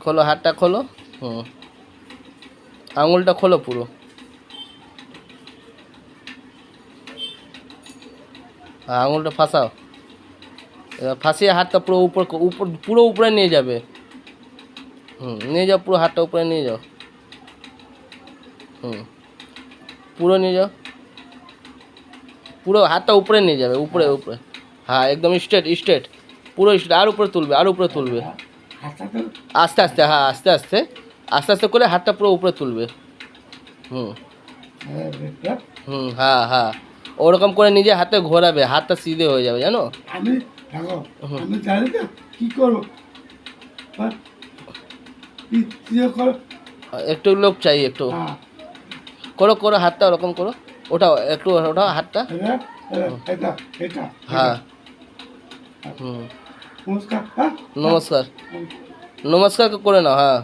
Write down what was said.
খোলো, হাতটা খোলো। হুম, আঙুলটা খোলো পুরো। আঙুলটা ফাঁসাও। এবার ফাঁসিয়ে হাতটা পুরো উপর উপর পুরো উপরে নিয়ে যাবে। হুম, নিয়ে যাও পুরো হাতটা উপরে নিয়ে যাও। হুম, পুরো নিয়ে যাও, পুরো হাতটা উপরে নিয়ে যাবে, উপরে উপরে। হ্যাঁ, একদম স্ট্রেট স্ট্রেট, পুরো স্ট্রেট। আর উপরে তুলবে, আর উপরে তুলবে। আস্তে আস্তে, হ্যাঁ আস্তে আস্তে, আস্তে আস্তে করে হাতটা পুরো উপরে তুলবে। হুম হুম, হ্যাঁ হ্যাঁ, ওরকম করে নিজে হাতে ঘোরাবে, হাতটা সিধে হয়ে যাবে, জানো। আমি দেখো, আমি জানি না কি করবো, বাট কি করো। একটু লোক চাই, একটু হ্যাঁ, করো করো, হাতটা ওরকম করো। ওটাও একটু, ওটাও হাতটা। এটা এটা হ্যাঁ। হুম, নমস্কার। হ্যাঁ, নমস্কার, নমস্কার করে নাও, হ্যাঁ।